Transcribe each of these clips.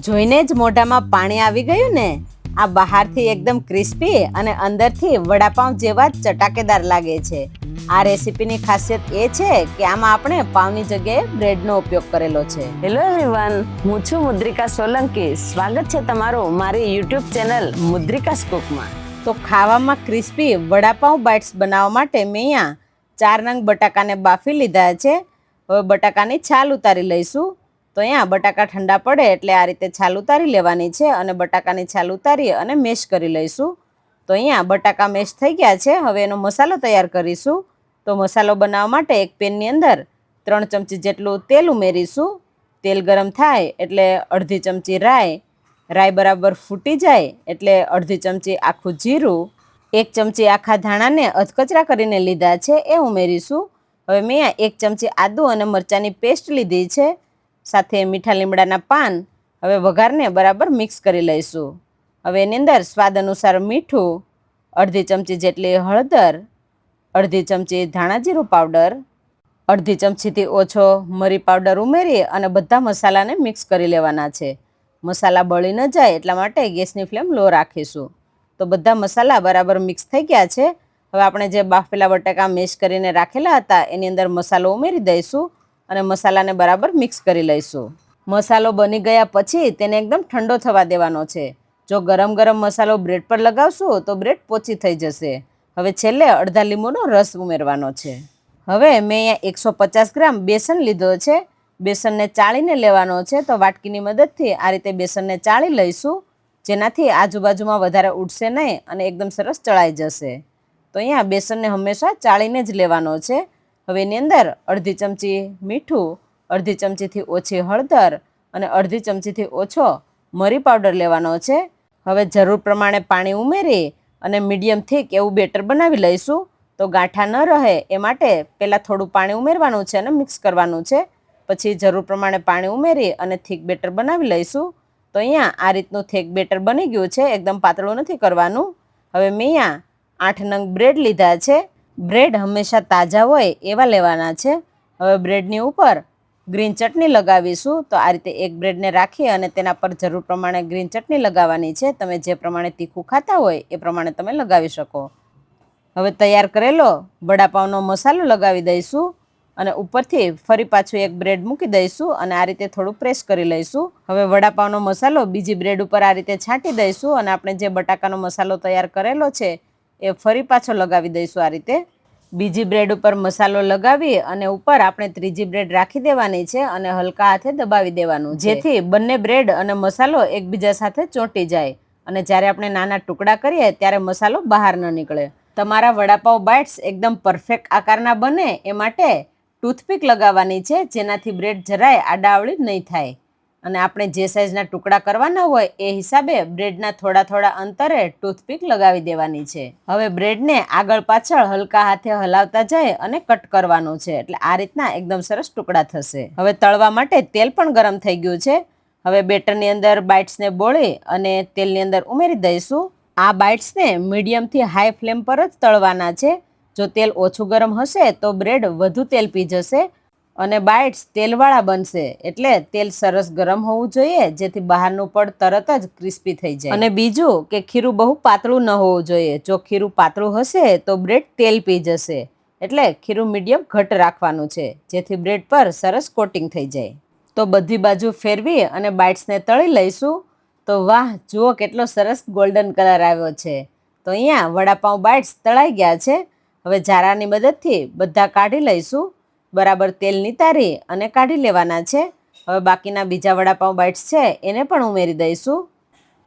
જોઈને જ મોઢામાં પાણી આવી ગયું ને. આ બહારથી એકદમ ક્રિસ્પી અને અંદરથી વડાપાઉં જેવા જ ચટાકેદાર લાગે છે. આ રેસીપીની ખાસિયત એ છે કે આમાં આપણે પાવની જગ્યાએ બ્રેડનો ઉપયોગ કરેલો છે. હેલો એવરીવન, હું છું મુદ્રિકા સોલંકી. સ્વાગત છે તમારું મારી યુટ્યુબ ચેનલ મુદ્રિકાસ કુકમાં. તો ખાવામાં ક્રિસ્પી વડાપાઉં બાઇટ્સ બનાવવા માટે મેં અહીંયા 4 નંગ બટાકાને બાફી લીધા છે. હવે બટાકાની છાલ ઉતારી લઈશું. તો અહીંયા બટાકા ઠંડા પડે એટલે આ રીતે છાલ ઉતારી લેવાની છે અને બટાકાની છાલ ઉતારી અને મેશ કરી લઈશું. તો અહીંયા બટાકા મેશ થઈ ગયા છે. હવે એનો મસાલો તૈયાર કરીશું. તો મસાલો બનાવવા માટે એક પેનની અંદર 3 ચમચી જેટલું તેલ ઉમેરીશું. તેલ ગરમ થાય એટલે અડધી ચમચી રાઈ બરાબર ફૂટી જાય એટલે અડધી ચમચી આખું જીરું, 1 ચમચી આખા ધાણાને અધકચરા કરીને લીધા છે એ ઉમેરીશું. હવે મેં અહીંયા 1 ચમચી આદુ અને મરચાંની પેસ્ટ લીધી છે, સાથે મીઠા લીમડાના પાન. હવે વઘારને બરાબર મિક્સ કરી લઈશું. હવે એની અંદર સ્વાદ અનુસાર મીઠું, અડધી ચમચી જેટલી હળદર, અડધી ચમચી ધાણા જીરું પાવડર, અડધી ચમચીથી ઓછો મરી પાવડર ઉમેરી અને બધા મસાલાને મિક્સ કરી લેવાના છે. મસાલા બળી ન જાય એટલા માટે ગેસની ફ્લેમ લો રાખીશું. તો બધા મસાલા બરાબર મિક્સ થઈ ગયા છે. હવે આપણે જે બાફેલા બટાકા મેશ કરીને રાખેલા હતા એની અંદર મસાલો ઉમેરી દઈશું અને મસાલાને બરાબર મિક્સ કરી લઈશું. મસાલો બની ગયા પછી તેને એકદમ ઠંડો થવા દેવાનો છે. જો ગરમ ગરમ મસાલો બ્રેડ પર લગાવશું તો બ્રેડ પોચી થઈ જશે. હવે છેલ્લે અડધા લીંબુનો રસ ઉમેરવાનો છે. હવે મેં અહીંયા 150 ગ્રામ બેસન લીધો છે. બેસનને ચાળીને લેવાનો છે. તો વાટકીની મદદથી આ રીતે બેસનને ચાળી લઈશું, જેનાથી આજુબાજુમાં વધારે ઉડશે નહીં અને એકદમ સરસ ચડાઈ જશે. તો અહીંયા બેસનને હંમેશા ચાળીને જ લેવાનો છે. હવે એની અંદર અડધી ચમચી મીઠું, અડધી ચમચીથી ઓછી હળદર અને અડધી ચમચીથી ઓછો મરી પાવડર લેવાનો છે. હવે જરૂર પ્રમાણે પાણી ઉમેરી અને મીડિયમ થીક એવું બેટર બનાવી લઈશું. તો ગાંઠા ન રહે એ માટે પહેલાં થોડું પાણી ઉમેરવાનું છે અને મિક્સ કરવાનું છે. પછી જરૂર પ્રમાણે પાણી ઉમેરી અને થીક બેટર બનાવી લઈશું. તો અહીંયા આ રીતનું થીક બેટર બની ગયું છે, એકદમ પાતળું નથી કરવાનું. હવે મેં અહીંયા 8 નંગ બ્રેડ લીધા છે. બ્રેડ હંમેશા તાજા હોય એવા લેવાના છે. હવે બ્રેડની ઉપર ગ્રીન ચટણી લગાવીશું. તો આ રીતે એક બ્રેડને રાખી અને તેના પર જરૂર પ્રમાણે ગ્રીન ચટણી લગાવવાની છે. તમે જે પ્રમાણે તીખું ખાતા હોય એ પ્રમાણે તમે લગાવી શકો. હવે તૈયાર કરેલો વડાપાઉંનો મસાલો લગાવી દઈશું અને ઉપરથી ફરી પાછું એક બ્રેડ મૂકી દઈશું અને આ રીતે થોડું પ્રેસ કરી લઈશું. હવે વડાપાઉંનો મસાલો બીજી બ્રેડ ઉપર આ રીતે છાંટી દઈશું અને આપણે જે બટાકાનો મસાલો તૈયાર કરેલો છે એ ફરી પાછો લગાવી દઈશું. આ રીતે બીજી બ્રેડ ઉપર મસાલો લગાવી અને ઉપર આપણે ત્રીજી બ્રેડ રાખી દેવાની છે અને હલકા હાથે દબાવી દેવાનું, જેથી બંને બ્રેડ અને મસાલો એકબીજા સાથે ચોંટી જાય અને જ્યારે આપણે નાના ટુકડા કરીએ ત્યારે મસાલો બહાર ન નીકળે. તમારા વડાપાઉં બાઇટ્સ એકદમ પરફેક્ટ આકારના બને એ માટે ટૂથપીક લગાવવાની છે, જેનાથી બ્રેડ જરાય આડાઅવળી નહીં થાય. અને આપણે જે સાઈઝના ટુકડા કરવાના હોય એ હિસાબે બ્રેડના થોડા અંતરે ટૂથપીક લગાવી દેવાની છે. હવે બ્રેડને આગળ પાછળ હલકા હાથે હલાવતા જાય અને કટ કરવાનું છે, એટલે આ રીતના એકદમ સરસ ટુકડા થશે. હવે તળવા માટે તેલ પણ ગરમ થઈ ગયું છે. હવે બેટરની અંદર બાઇટ્સને બોળી અને તેલની અંદર ઉમેરી દઈશું. આ બાઇટ્સને મીડિયમથી હાઈ ફ્લેમ પર જ તળવાના છે. જો તેલ ઓછું ગરમ હશે તો બ્રેડ વધુ તેલ પી જશે અને બાઇટ્સ તેલવાળા બનશે. એટલે તેલ સરસ ગરમ હોવું જોઈએ, જેથી બહારનું પડ તરત જ ક્રિસ્પી થઈ જાય. અને બીજું કે ખીરું બહુ પાતળું ન હોવું જોઈએ. જો ખીરું પાતળું હશે તો બ્રેડ તેલ પી જશે. એટલે ખીરું મીડિયમ ઘટ રાખવાનું છે, જેથી બ્રેડ પર સરસ કોટિંગ થઈ જાય. તો બધી બાજુ ફેરવી અને બાઇટ્સને તળી લઈશું. તો વાહ, જુઓ કેટલો સરસ ગોલ્ડન કલર આવ્યો છે. તો અહીંયા વડાપાઉં બાઇટ્સ તળાઈ ગયા છે. હવે જારાની મદદથી બધા કાઢી લઈશું. બરાબર તેલ નિતારી અને કાઢી લેવાના છે. હવે બાકીના બીજા વડાપાઉં બાઇટ્સ છે એને પણ ઉમેરી દઈશું.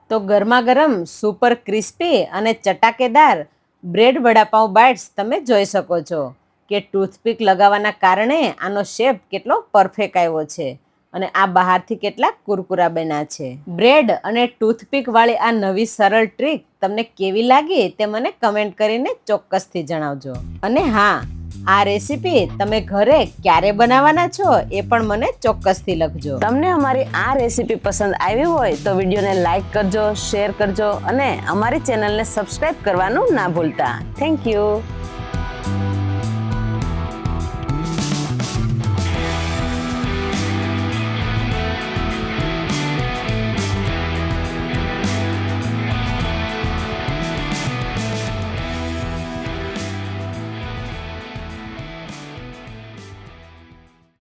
તો ગરમા ગરમ સુપર ક્રિસ્પી અને ચટાકેદાર બ્રેડ વડાપાઉં બાઇટ્સ તમે જોઈ શકો છો કે ટૂથપીક લગાવવાના કારણે આનો શેપ કેટલો પરફેક્ટ આવ્યો છે અને આ બહારથી કેટલા કુરકુરા બન્યા છે. બ્રેડ અને ટૂથપીક વાળી આ નવી સરળ ટ્રીક તમને કેવી લાગી તે મને કમેન્ટ કરીને ચોક્કસથી જણાવજો. અને હા, આ રેસીપી તમે ઘરે ક્યારે બનાવવાના છો એ પણ મને ચોક્કસથી લખજો. તમને અમારી આ રેસીપી પસંદ આવી હોય તો વિડીયોને લાઈક કરજો, શેર કરજો અને અમારી ચેનલને સબસ્ક્રાઇબ કરવાનું ના ભૂલતા. Thank you.